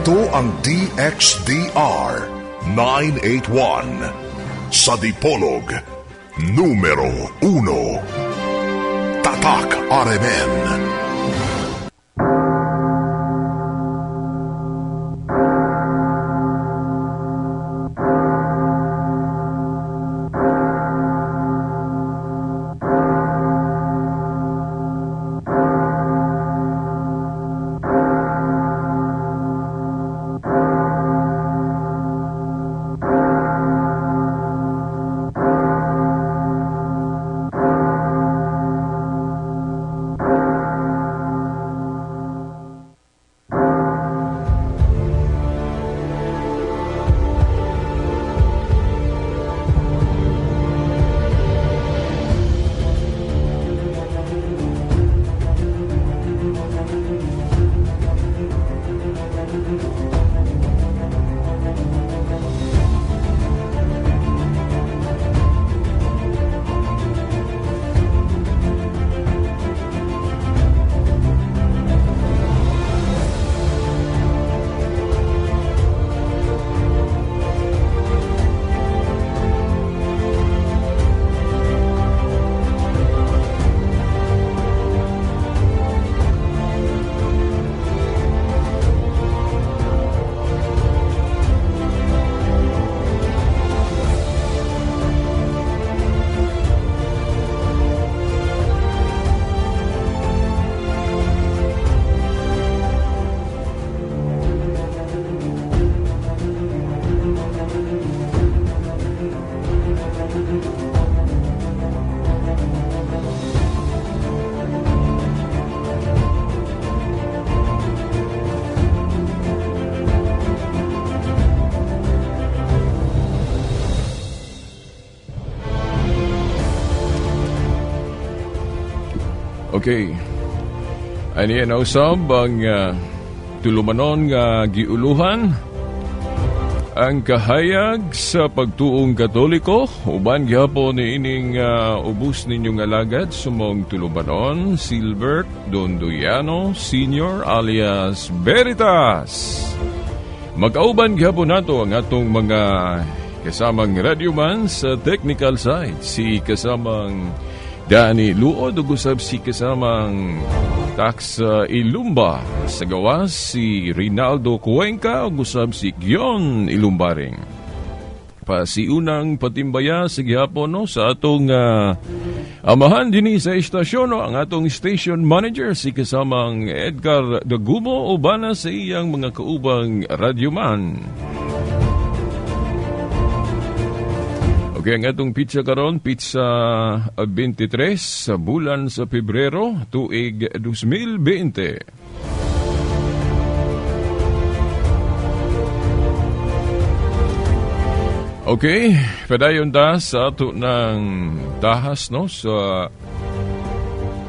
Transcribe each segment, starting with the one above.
Ito ang DXDR 981 sa Dipolog, numero 1. Tatak RMN. Okay. Ani na usab ang tulumanon nga giuluhan ang kahayag sa pagtuong Katoliko uban gyapon ni ining ubos ninyong alagad sumong tulumanon Silbert Dondoyano Sr. alias Veritas. Magkauban gyapon nato ang atong mga kasamang radyoman sa technical side, si kasamang Dani Luod ug usab si kasamang Tax Ilumba sa gawas si Rinaldo Cuenca ug usab si Gion Ilumbaring. Pasiunang patimbaya sa gihapon no sa atong amahan dinhi sa istasyon no, ang atong station manager si kasamang Edgar Dagumo uban sa iyang mga kaubang radyoman. Okay, ang atong pizza karon, pizza 23 sa bulan sa Pebrero, tuig 2020. Okay, padayon ta sa ato ng tahas no sa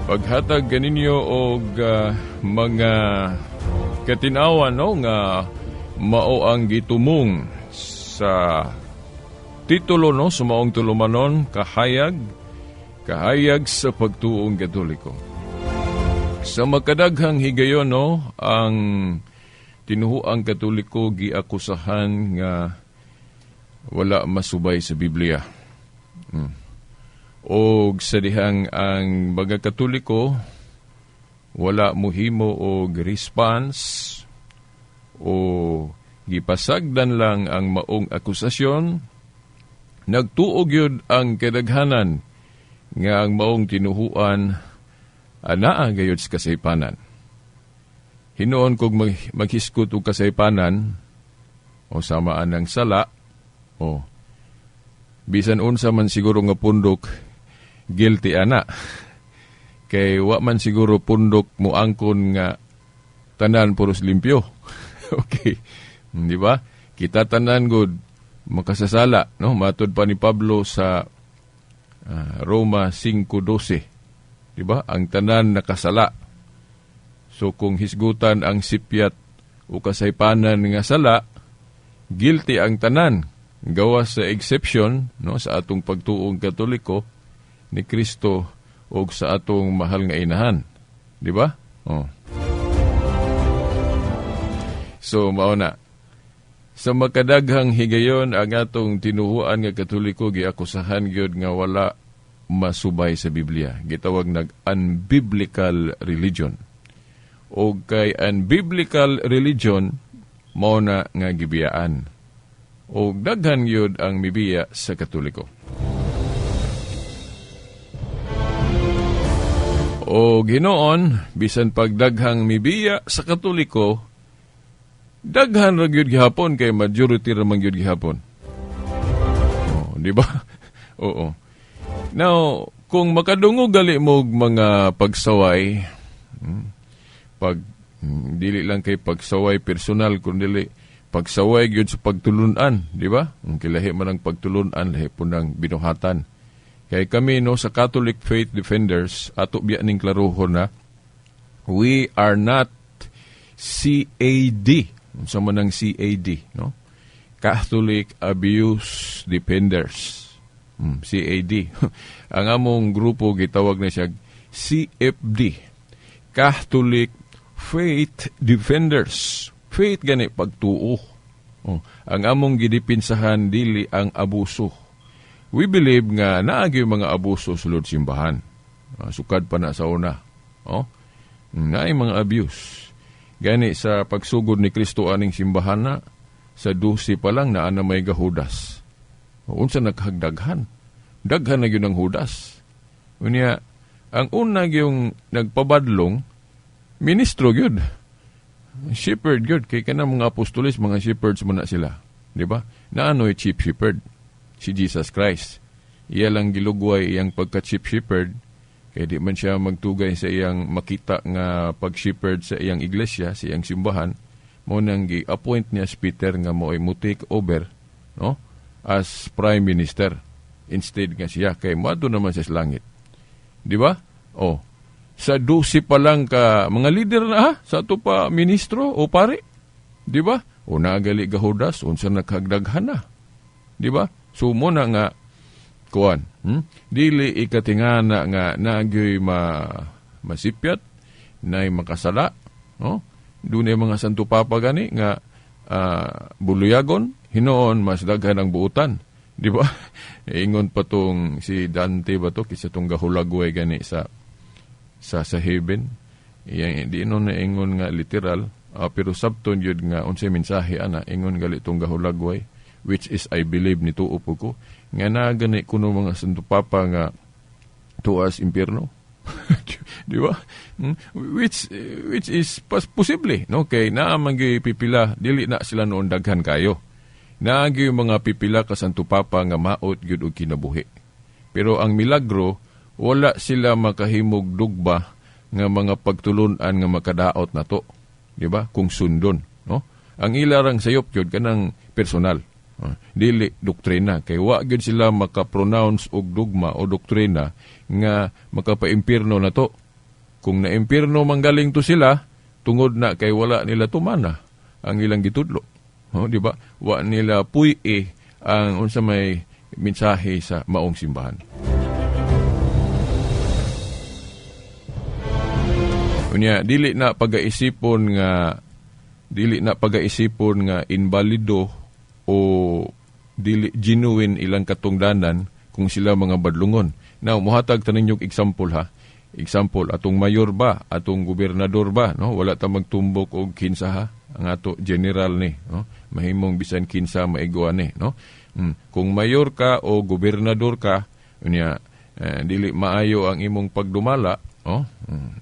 paghatag kaninyo og mga katinawan no nga mao ang gitumong sa titulo no sa maong tulumanon kahayag sa pagtuong Katoliko. Sa makadaghang higayon no ang tinuhuang Katoliko giakusahan nga wala masubay sa Biblia. O sa dihang ang mga Katoliko wala mohimo og response o gipasagdan lang ang maong akusasyon, nagtuog yun ang kadaghanan nga ang maong tinuhuan anaa gayud sa kasaypanan. Hinoon kog maghiskot og kasaypanan o samaan ng sala o bisan unsa man siguro nga pundok guilty ana. Kay wa man siguro pundok mo angkon nga tanan puros limpyo. Okay. Di ba? Kita tanan gud makasasala, no? Matud pa ni Pablo sa Roma 5:12. Di ba? Ang tanan nakasala. So kung hisgutan ang sipyat o kasaypanan nga sala, guilty ang tanan. Gawas sa exception, no, sa atong pagtuong Katoliko ni Kristo o sa atong mahal nga inahan. Di ba? Oh. So, mauna. Sa makadaghang higayon, ang atong tinuhuan nga Katoliko, giakusahan gyud nga wala masubay sa Biblia. Gitawag unbiblical religion. O kay unbiblical religion, mao na nga gibiyaan. O daghan gyud ang mibiya sa Katoliko. O Ginoon, bisan pagdaghang mibiya sa Katoliko, daghan ra gyud gihapon kay majority ra man gyud gihapon. Di ba? Oo. Now, kung makadungog gali mo mga pagsaway, dili lang kay pagsaway personal kundi pagsaway gyud sa pagtulunan, di ba? Kung kilahi man ang pagtulunan, lahi po ng binuhatan. Kay kami sa Catholic Faith Defenders, ato biya ning klaruhon na we are not CAD. Sa manang CAD, no? Catholic Abuse Defenders. CAD. Ang among grupo gitawag na siya CFD. Catholic Faith Defenders. Faith gani pagtuo. Ang among gidipinsahan dili ang abuso. We believe nga naagi mga abuso sulod simbahan. Sukad pa na sa una. Naay mga abuse. Gani sa pagsugod ni Kristo aning simbahan na, sa 12 pa lang na may gahudas. Unsa naghagdaghan? Daghan na yun ang hudas. Unya, ang una yung nagpabadlong, ministro yun. Shepherd yun. Kaya ka na mga apostolis, mga shepherds muna sila. Diba? Na chief shepherd? Si Jesus Christ. Iya lang gilugway iyang pagka-chief shepherd. Kaya di man siya magtugay sa iyang makita nga pag-shepherd sa iyang iglesia, sa iyang simbahan, mo nang gi-appoint niya si Peter nga mo ay take over, no? As prime minister. Instead nga siya, kay maado naman siya sa langit. Di ba? Sa 12 pa lang ka, mga leader na sa ito pa ministro o pare. Di ba? Nagali gahudas, unsa naghagdaghan na. Di ba? So, mo na nga, kuan, dili ikatingana nga nagyoy masipyat, nay makasala, no? Dunay mga santo papa gani nga buluyagon, hinoon mas daghan ang buutan, di ba? Ingon pa tong si Dante ba to, kisa tong gahulagway gani sa heaven. Di no na ingon nga literal, pero sabton yun nga unsay mensahe ana, ingon gali tong gahulagway, which is I believe nito upo ko, nga nagani kuno mga santo papa nga tuas impierno. Di ba? Which is posible, no? Kay naamang pipila, dili na sila noon daghan kayo. Naagi mga pipila ka santo papa nga maot gyud og kinabuhi. Pero ang milagro, wala sila makahimog dugba nga mga pagtulunan nga makadaot na to. Di ba? Kung sundon, no? Ang ilarang sayop gyud kanang personal. Dili doktrina, kay wa gyud sila maka-pronounce og dogma o doktrina nga makapaimpierno na to. Kung naimpierno manggaling to sila, tungod na kay wala nila tumana ang ilang gitudlo. Di ba? Wa nila puy ang unsa may mensahe sa maong simbahan. Unya dili na pagaisipon nga invalido o dili genuine ilang katungdanan kung sila mga badlungon. Now, muhatag taninyong example ha. Example, atong mayor ba, atong gobernador ba, no? Wala ta magtumbok og kinsa ha. Ang ato general ni, no? Mahimong bisan kinsa maiguan ni, no? Kung mayor ka o gobernador ka, unya dili maayo ang imong pagdumala, no?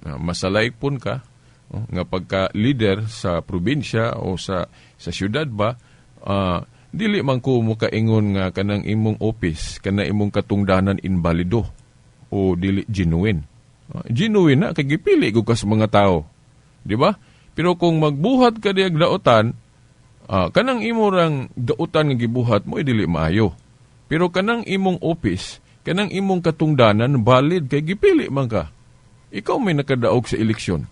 Masalaykpon ka, no? Nga pagka leader sa probinsya o sa syudad ba, dili man ko mo kaingon nga kanang imong office, kanang imong katungdanan invalido o dili genuine. Genuine na, kay gipili ko kas mga tao. Di ba? Pero kung magbuhat ka diag daotan, kanang imong daotan nga gibuhat mo, dili maayo. Pero kanang imong office, kanang imong katungdanan, valid, kay gipili man ka. Ikaw may nakadaog sa eleksyon.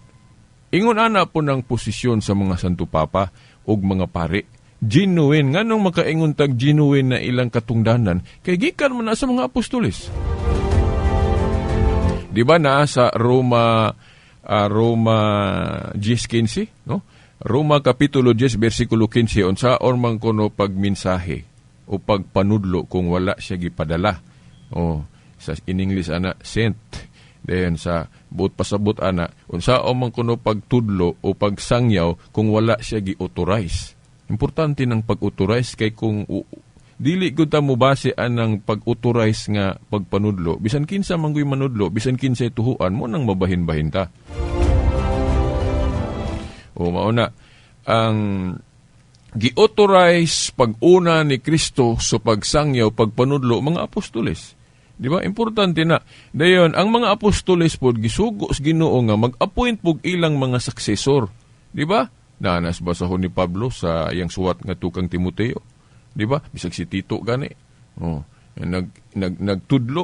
Ingon ana po ng posisyon sa mga santo papa o mga pare. Genuine. Nga nung makaingon tag genuine na ilang katungdanan, kay gikan mo na sa mga apostolis. Di ba na sa Roma 10:15, no? Roma Kapitulo 10, versikulo 15, unsaon man kuno pagminsahe o pagpanudlo kung wala siya gipadala. Sa in English ana, sent. Then sa buot pasabot ana, unsaon man kuno pagtudlo o pagsangyaw kung wala siya gi-authorize. Importante ng pag-authorize kay kung dili gud ta mo base anang pag-authorize nga pagpanudlo, bisan kinsa manggoy manudlo, bisan kinsa tuhuan mo nang mabahin-bahin ta. Mao na ang gi-authorize pag-una ni Kristo sa pagsangyaw pagpanudlo mga apostoles. Di ba? Importante na. Dayon, ang mga apostoles po, gisugo sa Ginoo nga mag-appoint po ilang mga successor. Di ba? Nanas ba sa ni Pablo sa iyang suwat nga tukang Timoteo? Di ba? Bisag si Tito gani. Nagtudlo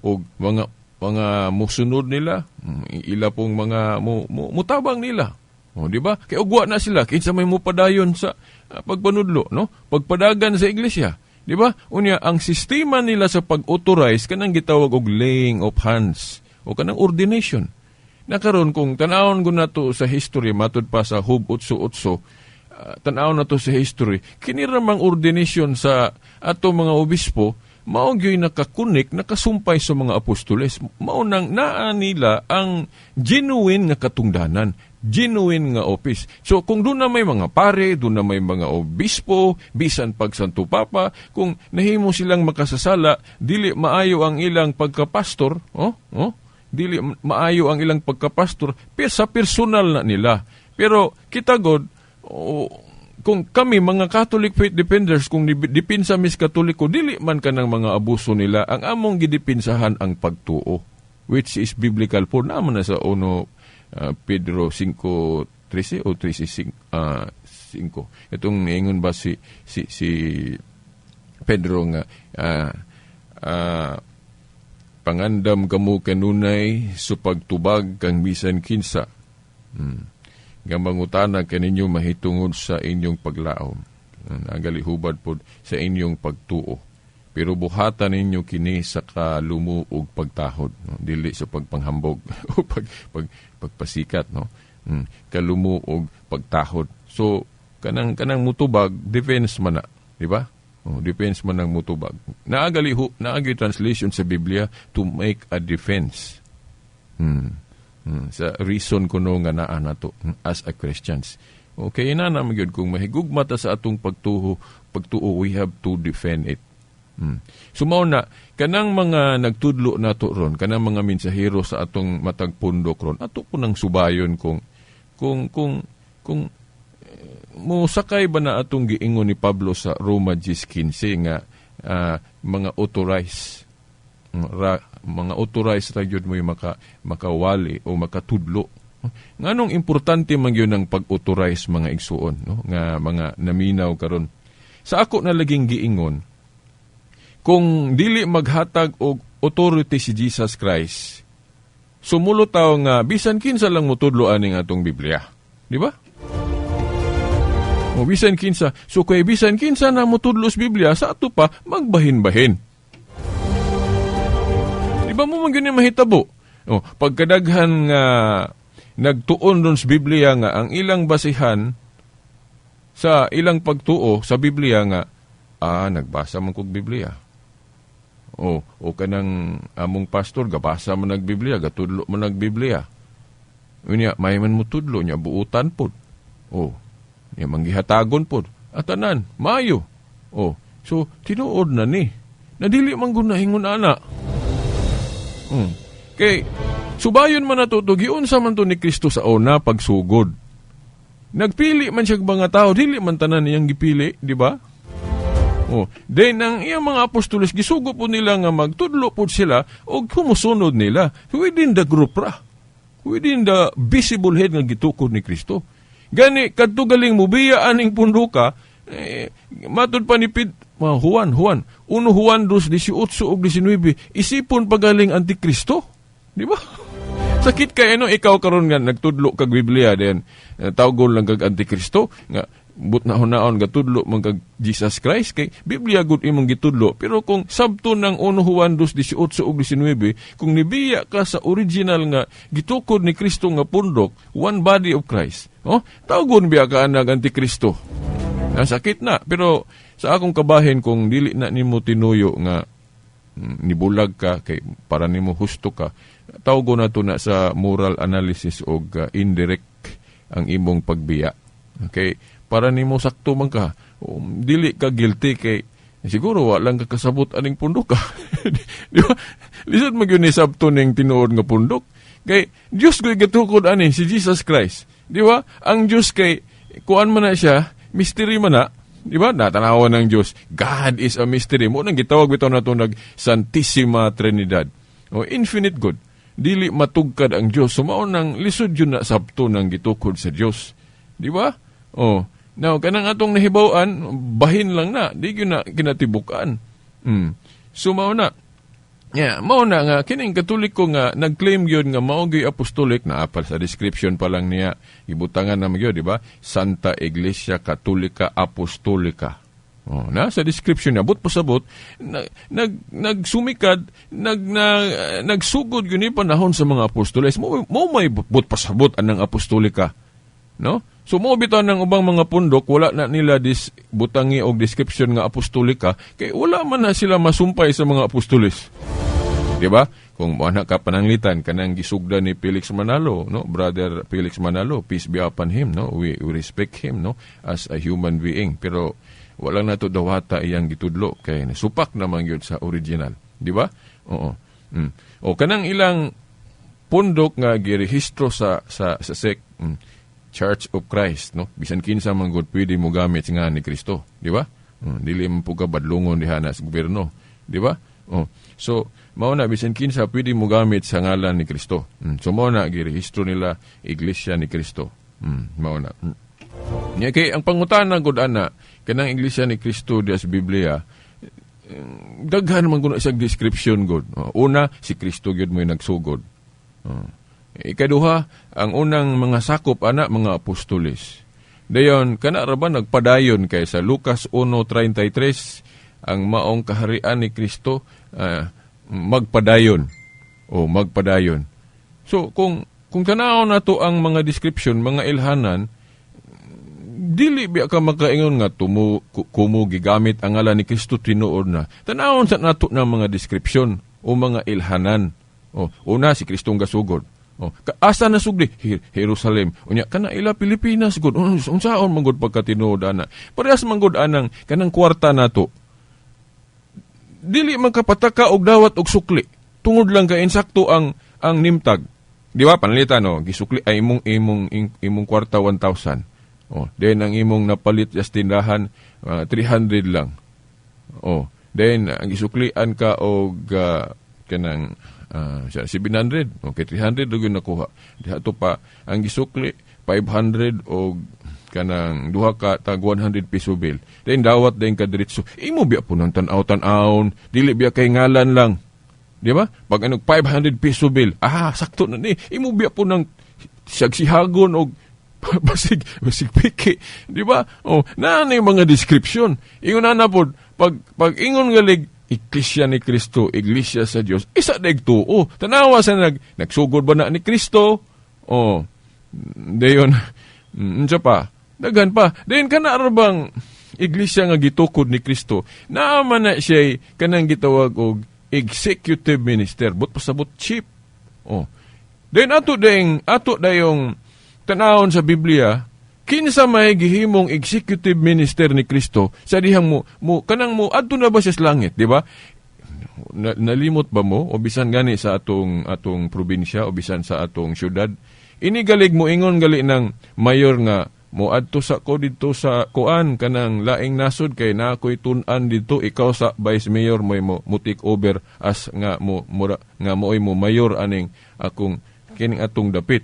o mga musunod nila, ila pong mga mutabang nila. Di ba? Kaya ugwa na sila, kinsa may mupadayon sa pagpanudlo, no? Pagpadagan sa iglesia. Di ba? Unya, ang sistema nila sa pag-authorize, kanang gitawag og laying of hands, o kanang ordination. Nakaroon kung tanawon ko na to sa history, matod pa sa Hub 8:8, tanawon na to sa history, kiniramang ordination sa ato mga obispo, maong yo'y nakakunik, nakasumpay sa mga apostoles. Maunang naa nila ang genuine nga katungdanan, genuine nga office. So kung doon na may mga pare, doon na may mga obispo, bisan pag Santo Papa, kung nahimo silang makasasala, dili maayo ang ilang pagkapastor, dili maayo ang ilang pagkapastor, sa personal na nila. Pero kita God, kung kami, mga Catholic faith defenders, kung dipinsa mis Katoliko, dili man ka ng mga abuso nila, ang among gidipinsahan ang pagtuo, which is biblical po naman na sa 1 Pedro 5:13 o 13:5. Itong niingon ba si Pedro nga, pangandam kamo kanunay sa pagtubag kang bisan kinsa. Nga mangutana kaninyo mahitungod sa inyong paglaom. Nagalihubad po sa inyong pagtuo. Pero buhatan ninyo kini sa kalumuog pagtahod. No? Dili sa pagpanghambog o pagpasikat. No? Kalumuog pagtahod. So, kanang mutubag, defense man na. Diba? Defense man ng mutubag. Naagi translation sa Biblia, to make a defense. Sa reason ko no nga naa na to as a Christians. Okay, na naman yun, kung mahigugmata sa atong pagtuo, we have to defend it. Sumaw na, kanang mga nagtudlo na to ron, kanang mga mensahero sa atong matag pundok ron, ato po nang subayon kung musakay ba na atong giingon ni Pablo sa Roma 10:15 nga mga authorized ra yun mo yung makawali o makatudlo. Nganong importante man yun ang pag-authorize mga igsuon, no? Nga mga naminaw karon. Sa ako na laging giingon, kung dili maghatag og authority si Jesus Christ, sumulo taw nga bisan kinsa lang mutudlo aning atong Biblia. Di ba? O bisan kinsa. So kay bisan kinsa na mutudlo sa Biblia, sa ato pa magbahin-bahin. Iba mo man ganyan mahitabo. Pagkadaghan nga nagtuon doon sa Biblia nga ang ilang basihan sa ilang pagtuo sa Biblia nga, nagbasa man kog Biblia. O kanang among pastor, gabasa man nagbiblia, gatudlo man nagbiblia. Unya, may man mo tudlo niya, buutan po. Niya manggihatagon po. Atanan, maayo. So, tinuod na ni. Nadili man gunahingon ana. Kay, subayon man natutugion sa man to ni Kristo sa una pagsugod. Nagpili man siya mga tao, dili man tanan niyang gipili, di ba? Then ang iyang mga apostoles, gisugo po nila nga magtudlo po sila o humusunod nila within the group ra. Within the visible head nga gitukod ni Kristo. Gani, kadto galing mubiya aning punduka, matod pa ni Juan 1 Juan 2:18 ug 19, isipon pagaling Antikristo. Di ba? Sakit kay ikaw karon nga nagtudlo kag Biblia den tawgon lang kag Antikristo nga but naon gatudlo man kag Jesus Christ kay Biblia gud imong gitudlo. Pero kung sabto ng 1 Juan 2:18 ug 19, kung nibiya ka sa original nga gitukod ni Kristo nga pundok, one body of Christ, tawgon biya ka anag antikristo. Nasakit na, pero sa akong kabahin kung dili na nimo tinuyo nga nibulag ka kay para nimo husto ka, tawgon nato na sa moral analysis og indirect ang imong pagbiya. Okay, para nimo sakto man ka, dili ka guilty kay siguro walang kakasabot aning pundok ka. Di ba? Lisod magyud ni sabto ning tinuod nga pundok. Kay Dios ko'y gatukod ani si Jesus Christ. Di ba? Ang Dios kay kuan man na siya, mystery man na. Di ba? Natanawan ng Diyos. God is a mystery. Mo nang gitawag bitaw na ito Santissima Trinidad. Infinite good. Dili matugkad ang Diyos. Sumaon nang lisod yun na sabto ng gitukod sa Diyos. Di ba? Now, kanang atong nahibawan, bahin lang na. Di yun na kinatibukan. Sumaon na. Yeah, mao na nga kining Katoliko nga nagclaim gyud nga mao gyud apostolik na apal sa description pa lang niya ibutangan na gyud, di ba? Santa Iglesia Katolika Apostolika. Na sa description niya but pasabot nagsumikad nagsugod gyud ni panahon sa mga apostoles. Mo may but pasabot anang apostolika. No? So mo bitaw ng ubang mga pundok wala na nila butangi og description nga apostolika kay wala man na sila masumpay sa mga apostoles. Di ba? Kung anak ka pananglitan kanang gisugda ni Felix Manalo, no? Brother Felix Manalo, peace be upon him, no? We respect him, no? As a human being. Pero wala na to dawata iyang gitudlo kay supak naman yun sa original. Di ba? Oo. O kanang ilang pundok nga girehistro sa SEC, Church of Christ, no? Bisan kinsa man gud pwede mo gamit nga ni Kristo, di ba? Dili man puga badlongon diha na sa gobyerno, di ba? So mao na bisan kinsa pwede mo gamit sa ngalan ni Kristo. So mao na girehistro nila Iglesia ni Kristo. Mao na. Nya kay ang pangutana gud ana kanang Iglesia ni Kristo di sa Biblia, daghan man gud sa description gud. Una si Kristo gud mo nagsugod. Ikaduha, ang unang mga sakop ana mga apostoles. Dayon kana ra ba nagpadayon kay sa Lucas 1:33 ang maong kaharian ni Kristo magpadayon. So kung tanaw na to ang mga description, mga ilhanan, dili biya ka makaingon nga kumo gigamit ang ngalan ni Kristo tinuod na. Tanawon sa nato ng mga description o mga ilhanan. Una si Kristong gasugod. Asa na sugdi? Jerusalem. Unya kana ila Pilipinas gud. Unsaon man gud pagkatinuod ana. Parehas man gud anang kanang kwarta nato. Dili man kapataka og dawat og sukli. Tungod lang ka insakto ang nimtag. Di ba panalitan gisukli ay imong kwarta 1,000. Then ang imong napalit sa tindahan 300 lang. Then ang gisuklian ka og kanang 700, okay, 300 doon nakuha. Diha to pa, ang gisukli, 500 o kanang duha ka tag 100 piso bill. Then dawat din ka diretso. Imo biya po ng tanaw-tanaw, dili biya kay ngalan lang. Di ba? Pag 500 piso bill, sakto na ni. Imo biya po ng sagsihagon o basig piki. Di ba? Na mga description. Ingon na po, pag ingon galig, Iglesia ni Kristo, Iglesia sa Dios. Isa dagtuo. Tanawa sa nagsugod ba na ni Kristo? Dayon, unsa pa? Daghan pa. Dayon kana ra bang Iglesia nga gitukod ni Kristo? Naaman na siya kanang gitawag og executive minister, but pasabot chief. Dayon ato dayong tanawon sa Biblia, kinsa may gihimong executive minister ni Kristo sa dihang mo kanang mo adto na ba siya sa langit, di ba? Nalimot ba mo o bisan gani sa atong probinsya o bisan sa atong syudad? Inigalig mo ingon gali ng mayor nga mo adto sa ko dito sa kuan kanang laing nasod kay na ako'y tun-an dito, ikaw sa vice mayor mo take over as nga mo mayor aning akong kining atong dapit.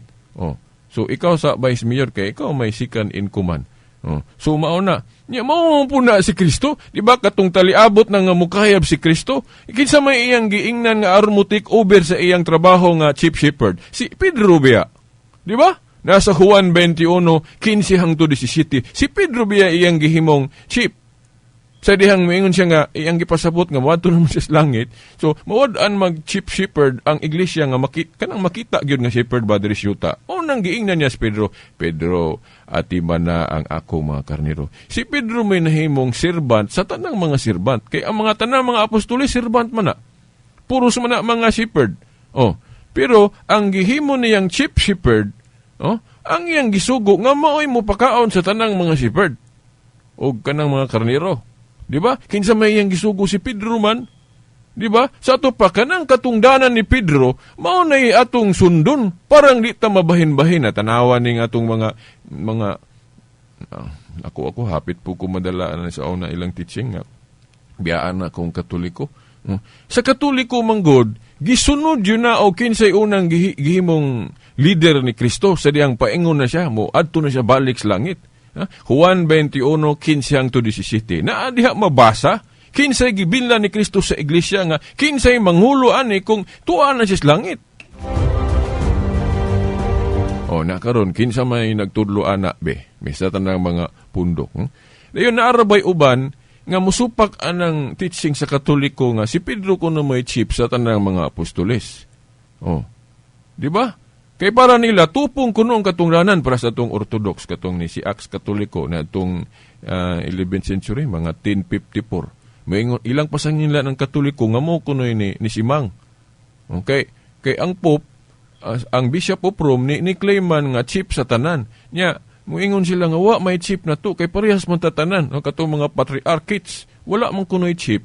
So, ikaw sa vice mayor kay ikaw may second in command. So, mauna. Mao po na si Kristo. Di ba katong taliabot na nga mukayab si Kristo? Kinsa may iyang giingnan nga aron mo take over sa iyang trabaho nga chief shepherd? Si Pedro biya. Di ba? Nasa Juan 21:15 hangtod 17. Si Pedro biya iyang gihimong chief. Sa dihang maingon siya nga, iyang gipasabot nga, mawadto naman siya sa langit. So, mawad-an mag-chief shepherd ang iglesia nga kanang makita gyud nga shepherd ba diri yuta. O nang giingnan niya si Pedro, Pedro, ati man na ang ako mga karnero. Si Pedro may nahimong servant sa tanang mga servant. Kay ang mga tanang mga apostoles, servant man na. Puros man na mga shepherd. Pero ang gihimo niyang chief shepherd, ang iyang gisugo nga maoy mo pakaon sa tanang mga shepherd. O kanang mga karnero. Di ba? Kinsa may iyang gisugo si Pedro man. Di ba? Sa ato pa, kanang katungdanan ni Pedro, maunay atong sundon. Parang di ta mabahin-bahin na tanawan ning atong mga ako hapit po ko madalaan sa una ilang teaching nga. Biyaan na akong Katoliko. Sa Katoliko manggod, gisunod yun na o kinsay unang gihimong leader ni Kristo sa diyang paingon na siya mo, adto na siya balik sa langit. Juan 21:15 hangtod 17. Na diha mabasa, kinsay gibilhan ni Kristo sa iglesia nga, kinsay manghulo ani kung tuwa na siya sa langit. Nakaron, kinsa may nagtudlo ana be, misa tanang mga pundok. Dayon naarabay uban, nga musupak anang teaching sa Katoliko nga si Pedro kuno may chief sa tanang mga apostoles. Di ba? Kay para nila, tupong kuno ang katungdanan para sa itong Orthodox, katong ni si Acts Katoliko na itong 11th century, mga 1054. May ilang pasangin nila ng Katoliko nga mo kuno ni Simang. Okay? Kay ang Pope, ang Bishop of Rome, ni claiman nga chief sa tanan. Nya, muingon sila nga, wa may chief na to, kay parehas man tatanan. Katong mga patriarchates, wala man kuno'y chief.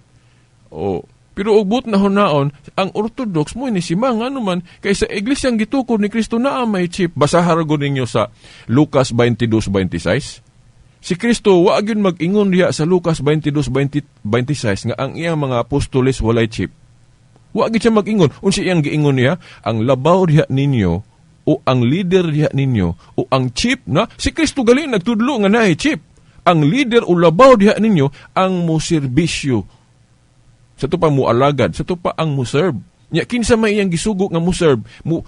Pero ugbot na hunaon, ang Orthodox mo ni Simang, ano man, kaysa iglesyang gitukod ni Kristo na may chief. Basahan ko ninyo sa Lucas 22:26. Si Kristo, wag yun mag-ingon diya sa Lucas 22:26 nga ang iyang mga apostoles walay chief. Wag yun siya mag-ingon. Unsi iyang giingon niya, ang labaw diya ninyo, o ang leader diya ninyo, o ang chief na, si Kristo galing nagtudlo nga na chief. Ang leader o labaw diya ninyo, ang muserbisyo. Sa ito pa mo alagad, sa ito pa ang muserb. Nya kinsa may iyang gisugo nga muserb, mo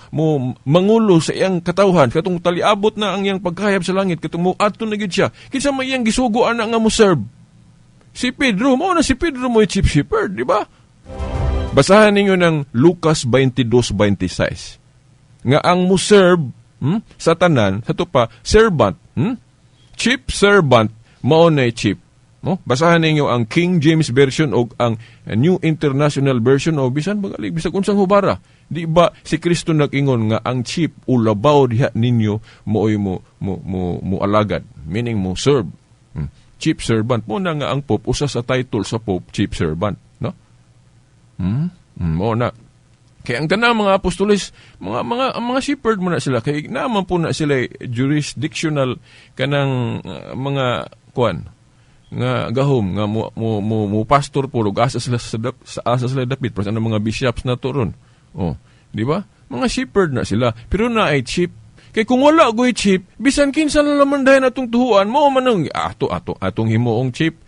mangulo sa iyang katawhan, katong taliabot na ang iyang pagkayab sa langit, katong mo adto na gid siya. Kinsa may iyang gisugo ana nga muserb? Si Pedro, mao na si Pedro mo chief shepherd, di ba? Basahan ninyo ng Lucas 22:26. Nga ang muserb sa tanan, sa ito pa servant, chief servant, mao na chief. Basahan ninyo ang King James Version o ang New International Version o bisan bisag unsang hubara. Di ba si Kristo nag-ingon nga ang chief o labaw diha ninyo mooy mo alagad, meaning mo serve. Chief servant mo na nga ang Pope usa sa title sa Pope, chief servant, no? Mo na. Kaya ang tanang mga apostoles, mga shepherd mo na sila, kaya naman po na sila jurisdictional kanang mga kuan nga gahom nga mo pastor po ug asa sila dapit para sa mga bishops na turon. Di ba? Mga shepherd na sila, pero na ay chief. Kay kung wala goy chief, bisan kinsa na laman dayon atong tuhuan, mao man ang atong himuong chief.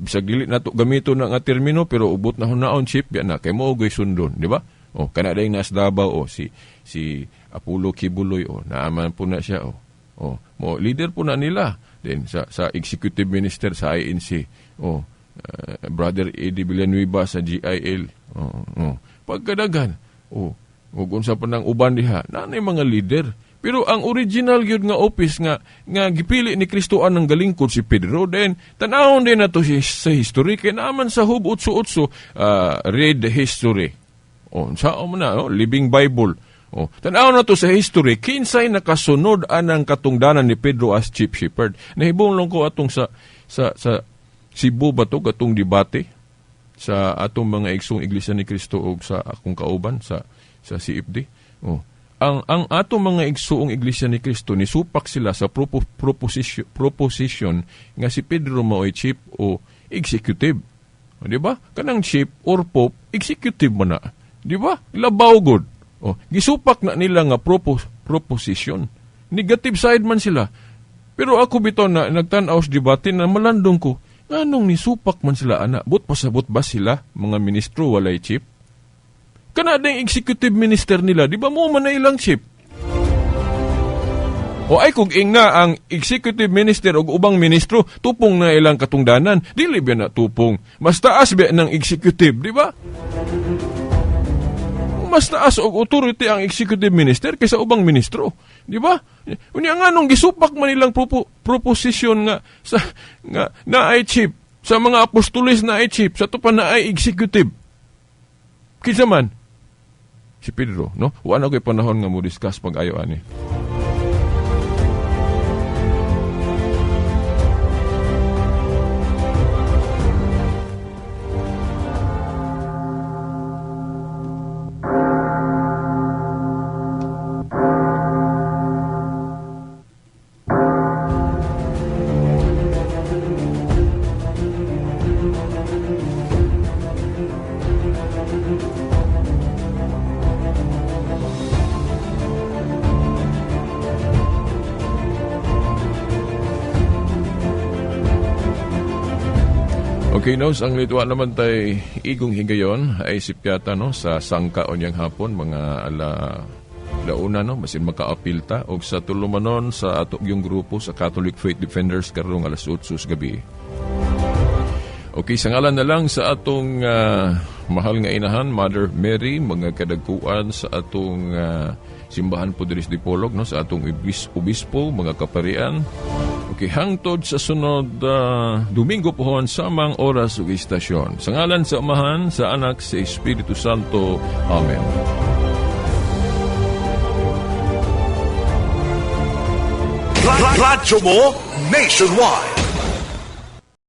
Bisag dili nato gamito na nga termino, pero ubot na hunaon chief ya na kay mao goy sundon, di ba? Kana day nas Davao si Apollo Kibuloy naaman po na siya mo leader po na nila. Then sa executive minister sa INC, Brother Eddie Villanueva sa GIL, pagkadagan, ug unsa pa nang uban diha, nanay mga leader. Pero ang original gyud nga office nga gipili ni Kristo anang galingkod si Pedro, then tan-awon din nato sa history kay naman sa Hub 8:8 read history. Sao man na, Living Bible. Tanaw na to sa history, kinsay nakasunod anang katungdanan ni Pedro as chief shepherd. Nahibong lang ko atong sa Cebu ba to, atong debate sa atong mga igsong iglesia ni Kristo o sa akong kauban sa CFD. Ang atong mga igsoong iglesia ni Kristo, nisupak sila sa proposition nga si Pedro mao'y chief o executive. Di ba? Kanang chief or pope, executive mo na. Di ba? Labaw good. Gisupak na nila nga proposition. Negative side man sila. Pero ako bitaw na nagtanaw sa debate na malandong ko, anong nisupak man sila ana? But pasabot ba sila, mga ministro, walay chief? Kana ding executive minister nila, di ba mo man na ilang chief? O ay kung ingna ang executive minister o ubang ministro, tupong na ilang katungdanan, dili ba na tupong. Mas taas ba ng executive, di ba? Mas taas og authority ang executive minister kaysa ubang ministro, di ba? Unya nga nung gisupak man nilang proposition nga sa nga na ay chief sa mga apostoles na ay chief sa tupan na ay executive. Kinsa man si Pedro, no? Wa na koy panahon nga mo discuss pag-ayo ani. Okay, no, ang litwa naman tay igong higayon ay sipyata no sa sangka onyang hapon mga launa no masin makaapilta og sa tulumanon sa ato yung grupo sa Catholic Faith Defenders karong alas 8 gabi. Okay, sa ngalan na lang sa atong mahal nga inahan, Mother Mary, mga kadagkuan sa atong simbahan po diri sa Dipolog, no, sa atong obispo, mga kaparian. Okay, hangtod sa sunod Domingo pohon sa mga oras ug istasyon. Sa ngalan sa Amahan, sa Anak, sa Espiritu Santo. Amen. Radyo mo nationwide.